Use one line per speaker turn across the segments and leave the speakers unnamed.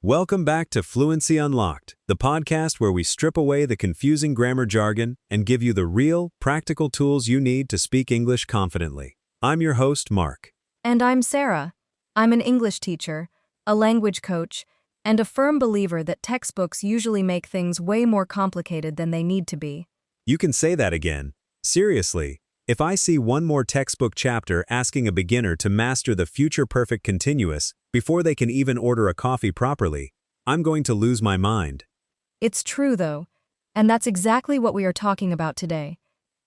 Welcome back to Fluency Unlocked, the podcast where we strip away the confusing grammar jargon and give you the real, practical tools you need to speak English confidently. I'm your host, Mark.
And I'm Sarah. I'm an English teacher, a language coach, and a firm believer that textbooks usually make things way more complicated than they need to be.
You can say that again. Seriously, if I see one more textbook chapter asking a beginner to master the future perfect continuous before they can even order a coffee properly, I'm going to lose my mind.
It's true, though, and that's exactly what we are talking about today.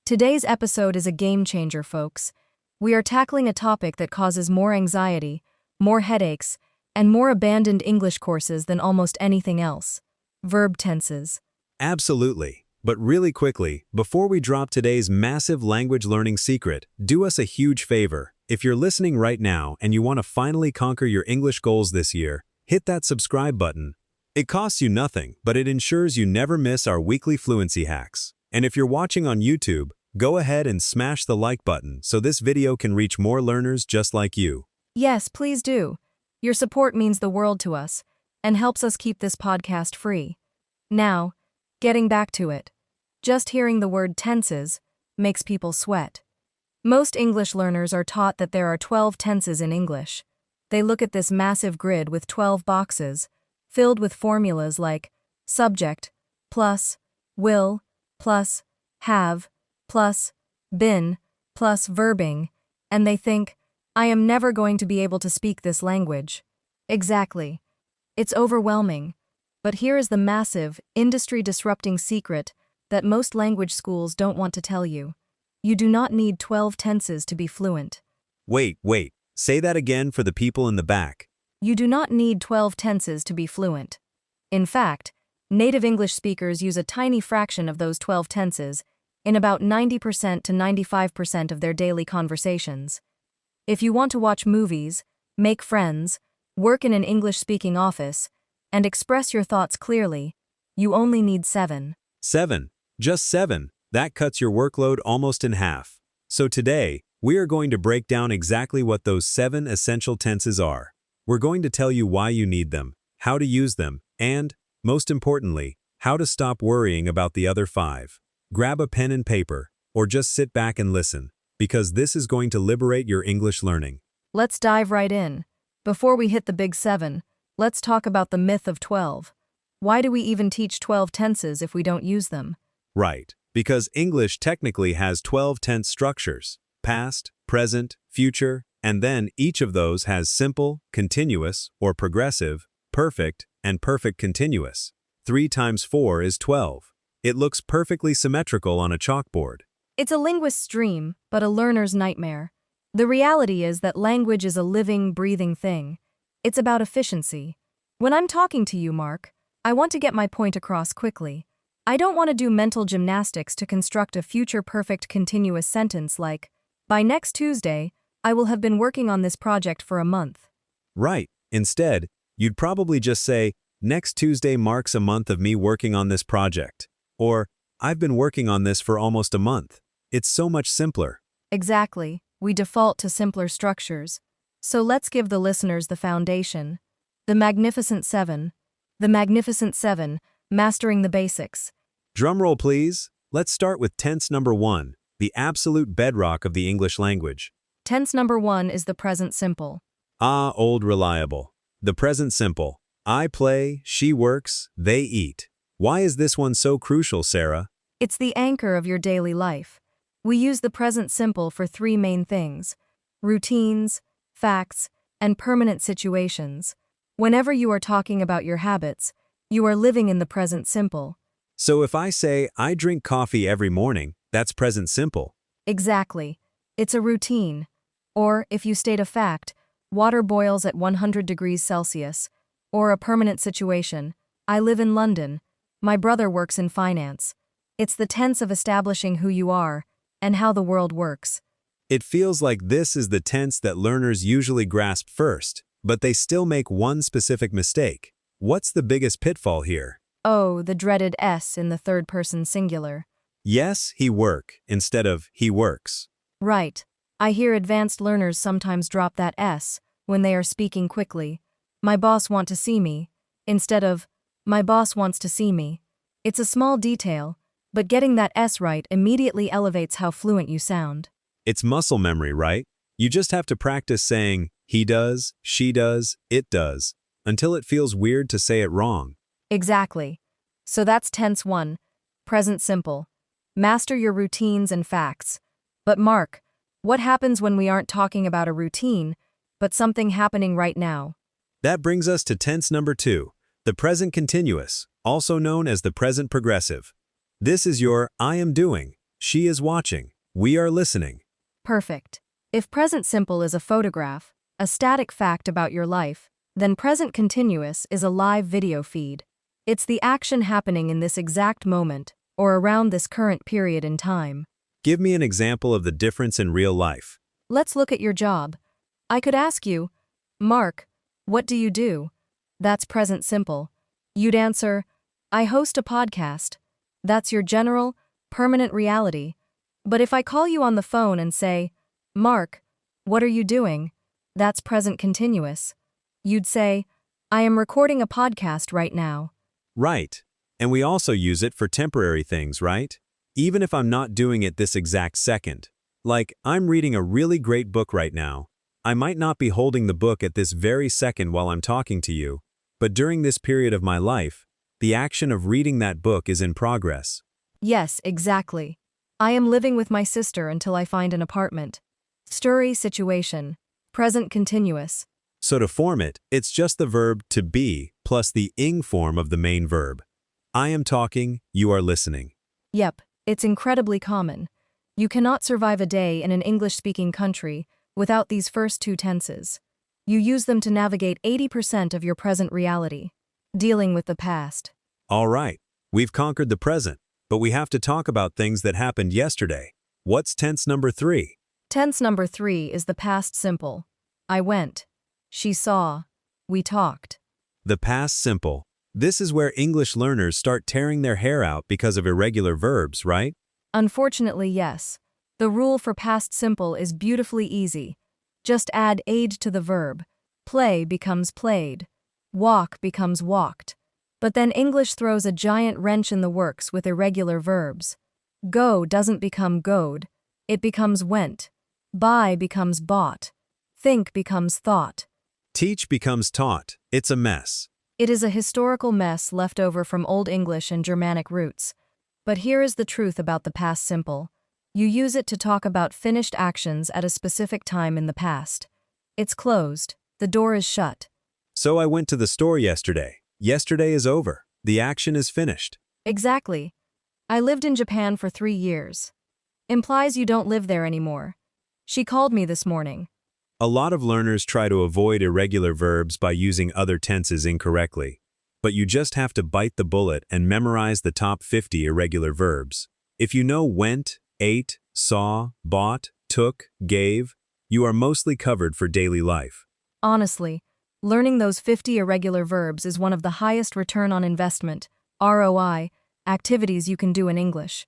Today's episode is a game changer, folks. We are tackling a topic that causes more anxiety, more headaches, and more abandoned English courses than almost anything else: verb tenses.
Absolutely. But really quickly, before we drop today's massive language learning secret, do us a huge favor. If you're listening right now and you want to finally conquer your English goals this year, hit that subscribe button. It costs you nothing, but it ensures you never miss our weekly fluency hacks. And if you're watching on YouTube, go ahead and smash the like button so this video can reach more learners just like you.
Yes, please do. Your support means the world to us and helps us keep this podcast free. Now, getting back to it. Just hearing the word tenses makes people sweat. Most English learners are taught that there are 12 tenses in English. They look at this massive grid with 12 boxes, filled with formulas like subject, plus, will, plus, have, plus, been, plus verbing, and they think, I am never going to be able to speak this language. Exactly. It's overwhelming. But here is the massive, industry-disrupting secret that most language schools don't want to tell you. You do not need 12 tenses to be fluent.
Wait, say that again for the people in the back.
You do not need 12 tenses to be fluent. In fact, native English speakers use a tiny fraction of those 12 tenses in about 90% to 95% of their daily conversations. If you want to watch movies, make friends, work in an English-speaking office, and express your thoughts clearly, you only need 7.
7. Just 7. That cuts your workload almost in half. So today, we are going to break down exactly what those 7 essential tenses are. We're going to tell you why you need them, how to use them, and, most importantly, how to stop worrying about the other 5. Grab a pen and paper, or just sit back and listen, because this is going to liberate your English learning.
Let's dive right in. Before we hit the big 7, let's talk about the myth of 12. Why do we even teach 12 tenses if we don't use them?
Right, because English technically has 12 tense structures: past, present, future, and then each of those has simple, continuous, or progressive, perfect, and perfect continuous. 3 times 4 is 12. It looks perfectly symmetrical on a chalkboard.
It's a linguist's dream, but a learner's nightmare. The reality is that language is a living, breathing thing. It's about efficiency. When I'm talking to you, Mark, I want to get my point across quickly. I don't want to do mental gymnastics to construct a future perfect continuous sentence like, by next Tuesday, I will have been working on this project for a month.
Right. Instead, you'd probably just say, next Tuesday marks a month of me working on this project. Or, I've been working on this for almost a month. It's so much simpler.
Exactly. We default to simpler structures. So let's give the listeners the foundation. The Magnificent 7. The Magnificent 7, mastering the basics.
Drumroll, please. Let's start with tense number 1, the absolute bedrock of the English language.
Tense number 1 is the present simple.
Ah, old reliable. The present simple. I play, she works, they eat. Why is this one so crucial, Sarah?
It's the anchor of your daily life. We use the present simple for 3 main things: routines, facts, and permanent situations. Whenever you are talking about your habits, you are living in the present simple.
So if I say, I drink coffee every morning, that's present simple.
Exactly. It's a routine. Or, if you state a fact, water boils at 100 degrees Celsius. Or a permanent situation, I live in London. My brother works in finance. It's the tense of establishing who you are and how the world works.
It feels like this is the tense that learners usually grasp first, but they still make one specific mistake. What's the biggest pitfall here?
Oh, the dreaded S in the third-person singular.
Yes, he work, instead of he works.
Right. I hear advanced learners sometimes drop that S when they are speaking quickly. My boss want to see me. instead of, my boss wants to see me. It's a small detail, but getting that S right immediately elevates how fluent you sound.
It's muscle memory, right? You just have to practice saying, he does, she does, it does, until it feels weird to say it wrong.
Exactly. So that's tense 1, present simple. Master your routines and facts. But Mark, what happens when we aren't talking about a routine, but something happening right now?
That brings us to tense number 2, the present continuous, also known as the present progressive. This is your I am doing, she is watching, we are listening.
Perfect. If present simple is a photograph, a static fact about your life, then present continuous is a live video feed. It's the action happening in this exact moment, or around this current period in time.
Give me an example of the difference in real life.
Let's look at your job. I could ask you, Mark, what do you do? That's present simple. You'd answer, I host a podcast. That's your general, permanent reality. But if I call you on the phone and say, Mark, what are you doing? That's present continuous. You'd say, I am recording a podcast right now.
Right. And we also use it for temporary things, right? Even if I'm not doing it this exact second. Like, I'm reading a really great book right now. I might not be holding the book at this very second while I'm talking to you, but during this period of my life, the action of reading that book is in progress.
Yes, exactly. I am living with my sister until I find an apartment. Story situation. Present continuous.
So to form it, it's just the verb to be plus the ing form of the main verb. I am talking, you are listening.
Yep, it's incredibly common. You cannot survive a day in an English-speaking country without these first 2 tenses. You use them to navigate 80% of your present reality, dealing with the past.
All right, we've conquered the present, but we have to talk about things that happened yesterday. What's tense number 3?
Tense number 3 is the past simple. I went. She saw. We talked.
The past simple. This is where English learners start tearing their hair out because of irregular verbs, right?
Unfortunately, yes. The rule for past simple is beautifully easy. Just add ed to the verb. Play becomes played. Walk becomes walked. But then English throws a giant wrench in the works with irregular verbs. Go doesn't become goed. It becomes went. Buy becomes bought. Think becomes thought.
Teach becomes taught. It's a mess.
It is a historical mess left over from Old English and Germanic roots. But here is the truth about the past simple. You use it to talk about finished actions at a specific time in the past. It's closed. The door is shut.
So I went to the store yesterday. Yesterday is over. The action is finished.
Exactly. I lived in Japan for 3 years. Implies you don't live there anymore. She called me this morning.
A lot of learners try to avoid irregular verbs by using other tenses incorrectly. But you just have to bite the bullet and memorize the top 50 irregular verbs. If you know went, ate, saw, bought, took, gave, you are mostly covered for daily life.
Honestly, learning those 50 irregular verbs is one of the highest return on investment, ROI, activities you can do in English.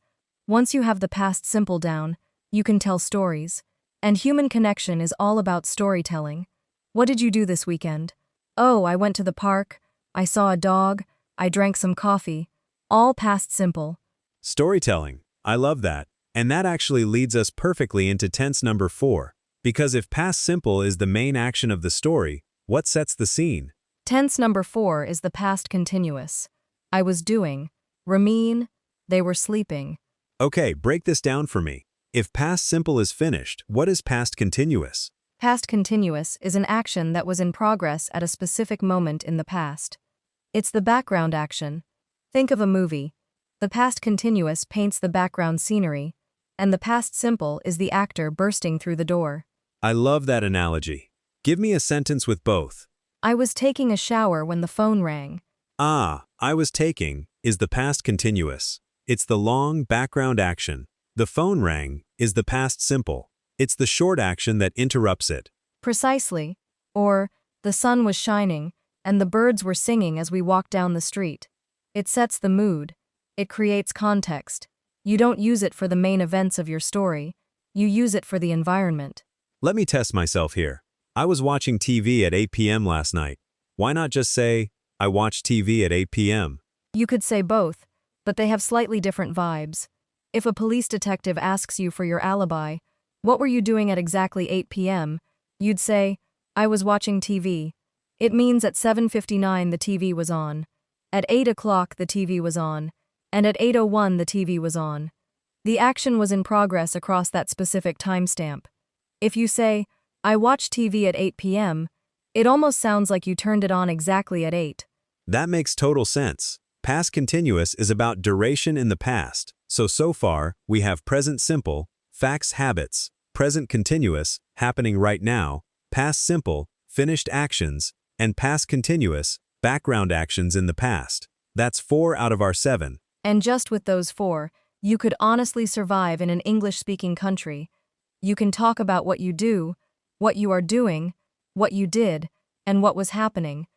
Once you have the past simple down, you can tell stories. And human connection is all about storytelling. What did you do this weekend? Oh, I went to the park. I saw a dog. I drank some coffee. All past simple.
Storytelling. I love that. And that actually leads us perfectly into tense number 4. Because if past simple is the main action of the story, what sets the scene?
Tense number 4 is the past continuous. I was doing. Ramin. They were sleeping.
Okay, break this down for me. If past simple is finished, what is past continuous?
Past continuous is an action that was in progress at a specific moment in the past. It's the background action. Think of a movie. The past continuous paints the background scenery, and the past simple is the actor bursting through the door.
I love that analogy. Give me a sentence with both.
I was taking a shower when the phone rang.
I was taking is the past continuous. It's the long background action. The phone rang is the past simple. It's the short action that interrupts it.
Precisely. Or, the sun was shining, and the birds were singing as we walked down the street. It sets the mood. It creates context. You don't use it for the main events of your story. You use it for the environment.
Let me test myself here. I was watching TV at 8 p.m. last night. Why not just say, I watched TV at 8 p.m.
You could say both, but they have slightly different vibes. If a police detective asks you for your alibi, what were you doing at exactly 8 p.m., you'd say, I was watching TV. It means at 7:59 the TV was on. At 8 o'clock the TV was on. And at 8:01 the TV was on. The action was in progress across that specific timestamp. If you say, I watched TV at 8 p.m., it almost sounds like you turned it on exactly at 8.
That makes total sense. Past continuous is about duration in the past. So far, we have present simple, facts habits, present continuous, happening right now, past simple, finished actions, and past continuous, background actions in the past. That's 4 out of our 7.
And just with those 4, you could honestly survive in an English-speaking country. You can talk about what you do, what you are doing, what you did, and what was happening.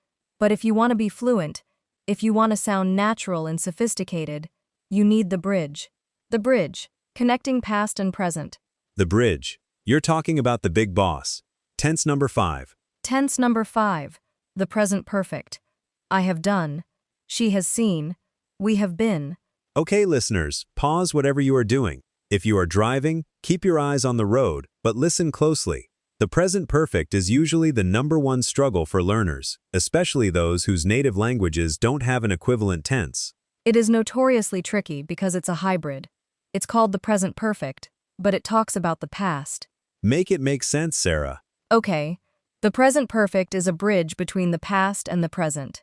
But if you want to be fluent, if you want to sound natural and sophisticated, you need the bridge. The bridge, connecting past and present.
The bridge. You're talking about the big boss. Tense number 5.
Tense number 5, the present perfect. I have done. She has seen. We have been.
Okay, listeners, pause whatever you are doing. If you are driving, keep your eyes on the road, but listen closely. The present perfect is usually the #1 struggle for learners, especially those whose native languages don't have an equivalent tense.
It is notoriously tricky because it's a hybrid. It's called the present perfect, but it talks about the past.
Make it make sense, Sarah.
Okay, the present perfect is a bridge between the past and the present.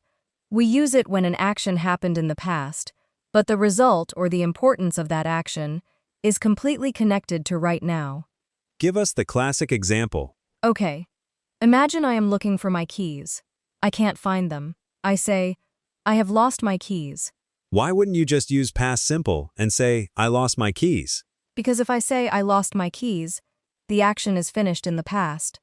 We use it when an action happened in the past, but the result or the importance of that action is completely connected to right now.
Give us the classic example.
Okay, imagine I am looking for my keys. I can't find them. I say, I have lost my keys.
Why wouldn't you just use past simple and say, I lost my keys?
Because if I say I lost my keys, the action is finished in the past.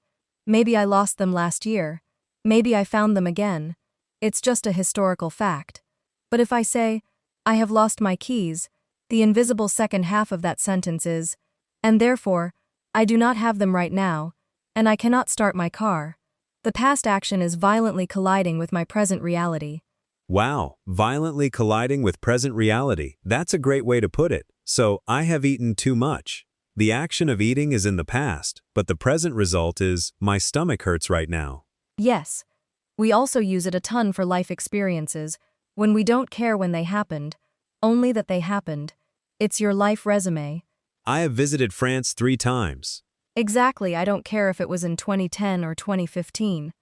Maybe I lost them last year. Maybe I found them again. It's just a historical fact. But if I say, I have lost my keys, the invisible second half of that sentence is, and therefore, I do not have them right now, and I cannot start my car. The past action is violently colliding with my present reality.
Wow, violently colliding with present reality. That's a great way to put it. So, I have eaten too much. The action of eating is in the past, but the present result is, my stomach hurts right now.
Yes. We also use it a ton for life experiences, when we don't care when they happened, only that they happened. It's your life resume.
I have visited France 3 times.
Exactly, I don't care if it was in 2010 or 2015.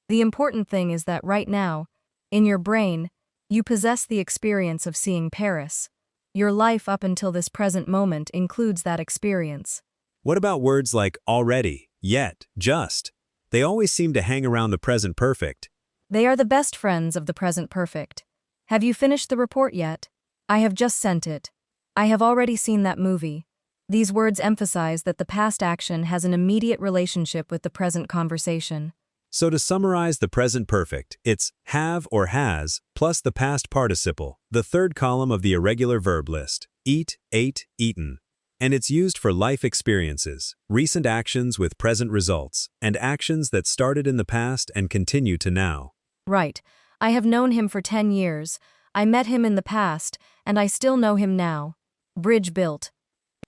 The important thing is that right now, in your brain, you possess the experience of seeing Paris. Your life up until this present moment includes that experience.
What about words like already, yet, just? They always seem to hang around the present perfect.
They are the best friends of the present perfect. Have you finished the report yet? I have just sent it. I have already seen that movie. These words emphasize that the past action has an immediate relationship with the present conversation.
So to summarize the present perfect, it's have or has plus the past participle, the third column of the irregular verb list, eat, ate, eaten. And it's used for life experiences, recent actions with present results, and actions that started in the past and continue to now.
Right. I have known him for 10 years. I met him in the past, and I still know him now. Bridge built.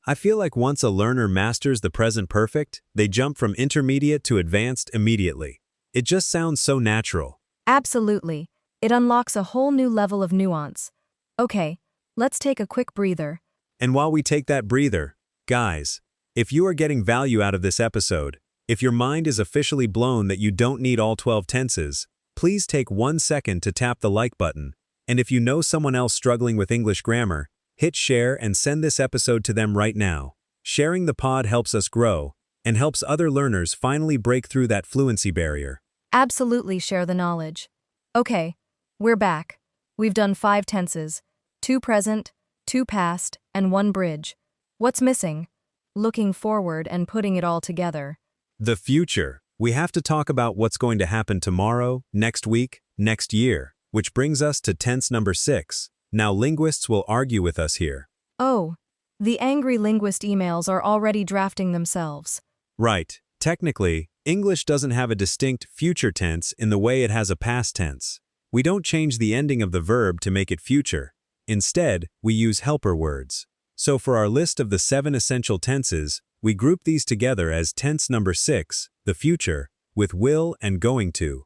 I feel like once a learner masters the present perfect, they jump from intermediate to advanced immediately. It just sounds so natural.
Absolutely. It unlocks a whole new level of nuance. Okay, let's take a quick breather.
And while we take that breather, guys, if you are getting value out of this episode, if your mind is officially blown that you don't need all 12 tenses, please take 1 second to tap the like button. And if you know someone else struggling with English grammar, hit share and send this episode to them right now. Sharing the pod helps us grow and helps other learners finally break through that fluency barrier.
Absolutely share the knowledge. Okay, we're back. We've done 5 tenses, 2 present, 2 past, and 1 bridge. What's missing? Looking forward and putting it all together.
The future. We have to talk about what's going to happen tomorrow, next week, next year, which brings us to tense number 6. Now linguists will argue with us here.
Oh, the angry linguist emails are already drafting themselves.
Right. Technically, English doesn't have a distinct future tense in the way it has a past tense. We don't change the ending of the verb to make it future. Instead, we use helper words. So for our list of the 7 essential tenses, we group these together as tense number 6, the future, with will and going to.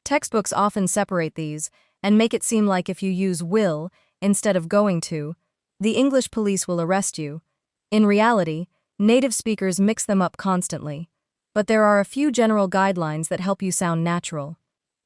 Textbooks often separate these and make it seem like if you use will instead of going to, the English police will arrest you. In reality, native speakers mix them up constantly. But there are a few general guidelines that help you sound natural.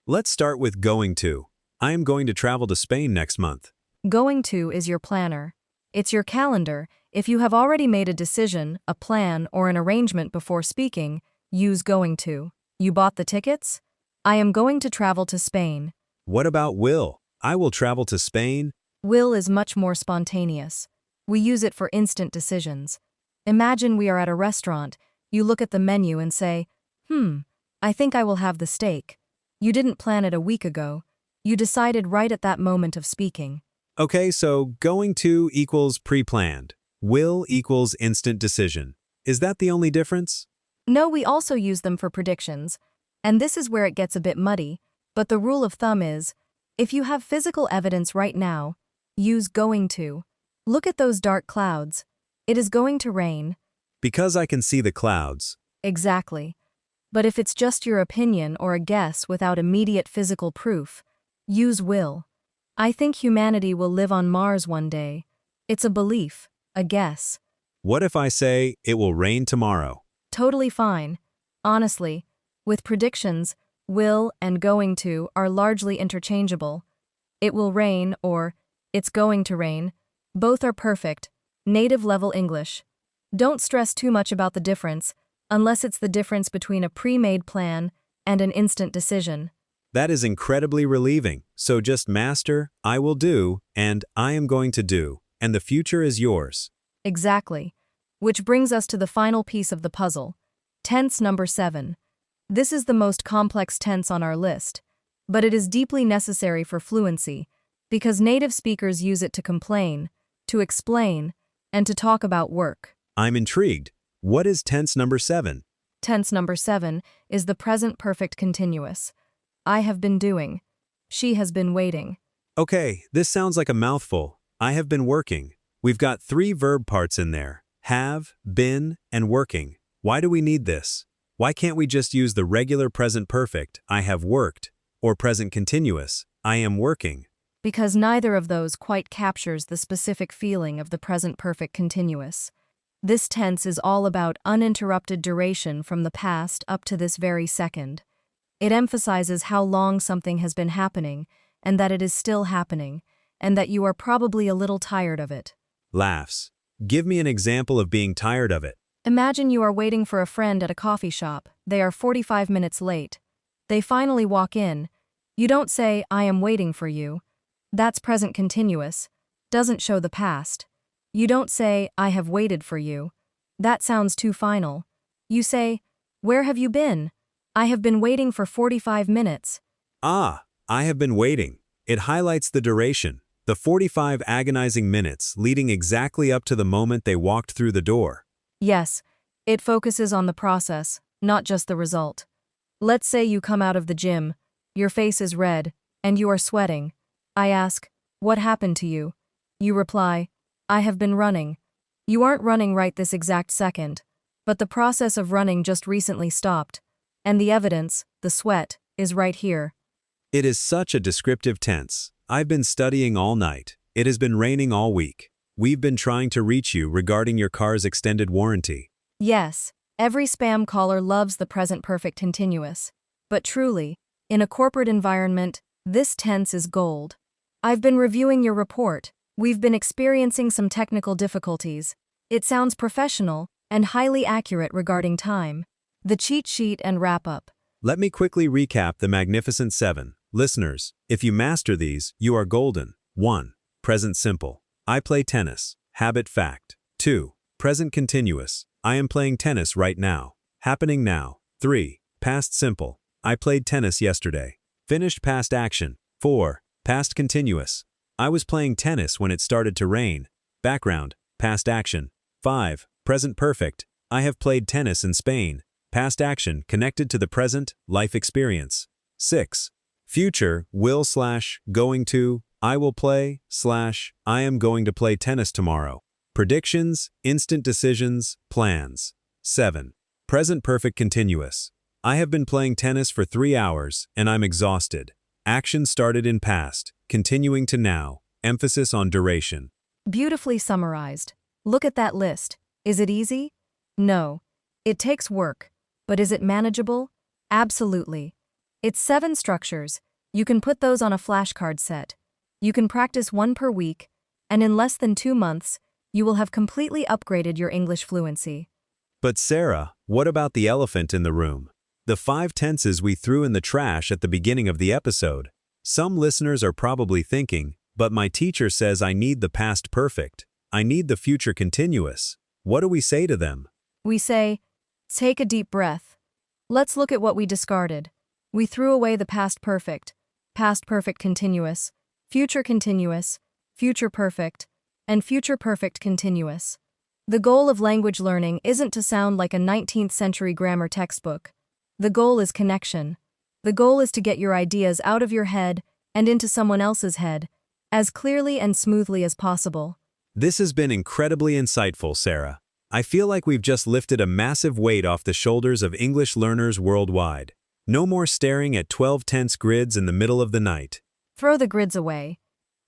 Let's start with going to. I am going to travel to Spain next month.
Going to is your planner. It's your calendar. If you have already made a decision, a plan, or an arrangement before speaking, use going to. You bought the tickets? I am going to travel to Spain.
What about will? I will travel to Spain.
Will is much more spontaneous. We use it for instant decisions. Imagine we are at a restaurant. You look at the menu and say, I think I will have the steak. You didn't plan it a week ago. You decided right at that moment of speaking.
Okay, so going to equals pre-planned. Will equals instant decision. Is that the only difference?
No, we also use them for predictions. And this is where it gets a bit muddy, but the rule of thumb is, if you have physical evidence right now, use going to. Look at those dark clouds. It is going to rain.
Because I can see the clouds.
Exactly. But if it's just your opinion or a guess without immediate physical proof, use will. I think humanity will live on Mars one day. It's a belief, a guess.
What if I say, it will rain tomorrow?
Totally fine. Honestly, with predictions, will and going to are largely interchangeable. It will rain or it's going to rain. Both are perfect, native-level English. Don't stress too much about the difference, unless it's the difference between a pre-made plan and an instant decision.
That is incredibly relieving. So just master, I will do, and I am going to do, and the future is yours.
Exactly. Which brings us to the final piece of the puzzle. Tense number 7. This is the most complex tense on our list, but it is deeply necessary for fluency because native speakers use it to complain, to explain, and to talk about work.
I'm intrigued. What is tense number 7?
Tense number 7 is the present perfect continuous. I have been doing. She has been waiting.
Okay, this sounds like a mouthful. I have been working. We've got 3 verb parts in there. Have, been, and working. Why do we need this? Why can't we just use the regular present perfect, I have worked, or present continuous, I am working?
Because neither of those quite captures the specific feeling of the present perfect continuous. This tense is all about uninterrupted duration from the past up to this very second. It emphasizes how long something has been happening, and that it is still happening, and that you are probably a little tired of it.
Laughs. Give me an example of being tired of it.
Imagine you are waiting for a friend at a coffee shop. They are 45 minutes late. They finally walk in. You don't say, I am waiting for you. That's present continuous. Doesn't show the past. You don't say, I have waited for you. That sounds too final. You say, where have you been? I have been waiting for 45 minutes.
Ah, I have been waiting. It highlights the duration, the 45 agonizing minutes leading exactly up to the moment they walked through the door.
Yes, it focuses on the process, not just the result. Let's say you come out of the gym, your face is red, and you are sweating. I ask, what happened to you? You reply, I have been running. You aren't running right this exact second, but the process of running just recently stopped, and the evidence, the sweat, is right here.
It is such a descriptive tense. I've been studying all night. It has been raining all week. We've been trying to reach you regarding your car's extended warranty.
Yes, every spam caller loves the present perfect continuous. But truly, in a corporate environment, this tense is gold. I've been reviewing your report. We've been experiencing some technical difficulties. It sounds professional and highly accurate regarding time. The cheat sheet and wrap-up.
Let me quickly recap the Magnificent 7. Listeners, if you master these, you are golden. 1. Present simple. I play tennis. Habit fact. 2. Present continuous. I am playing tennis right now. Happening now. 3. Past simple. I played tennis yesterday. Finished past action. 4. Past continuous. I was playing tennis when it started to rain. Background. Past action. 5. Present perfect. I have played tennis in Spain. Past action connected to the present, life experience. 6. Future, will/going to, I will play, I am going to play tennis tomorrow. Predictions, instant decisions, plans. 7. Present perfect continuous. I have been playing tennis for 3 hours, and I'm exhausted. Action started in past, continuing to now, emphasis on duration.
Beautifully summarized. Look at that list. Is it easy? No. It takes work. But is it manageable? Absolutely. It's 7 structures. You can put those on a flashcard set. You can practice 1 per week, and in less than 2 months, you will have completely upgraded your English fluency.
But Sarah, what about the elephant in the room? The 5 tenses we threw in the trash at the beginning of the episode. Some listeners are probably thinking, but my teacher says I need the past perfect. I need the future continuous. What do we say to them?
We say, take a deep breath. Let's look at what we discarded. We threw away the past perfect continuous, future perfect, and future perfect continuous. The goal of language learning isn't to sound like a 19th century grammar textbook. The goal is connection. The goal is to get your ideas out of your head and into someone else's head, as clearly and smoothly as possible.
This has been incredibly insightful, Sarah. I feel like we've just lifted a massive weight off the shoulders of English learners worldwide. No more staring at 12 tense grids in the middle of the night.
Throw the grids away.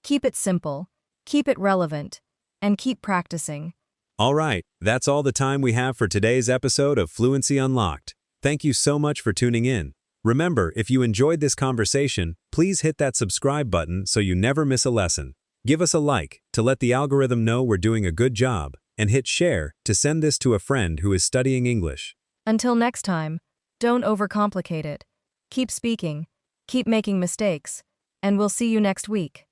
Keep it simple, keep it relevant, and keep practicing.
All right, that's all the time we have for today's episode of Fluency Unlocked. Thank you so much for tuning in. Remember, if you enjoyed this conversation, please hit that subscribe button so you never miss a lesson. Give us a like to let the algorithm know we're doing a good job, and hit share to send this to a friend who is studying English.
Until next time, don't overcomplicate it. Keep speaking, keep making mistakes, and we'll see you next week.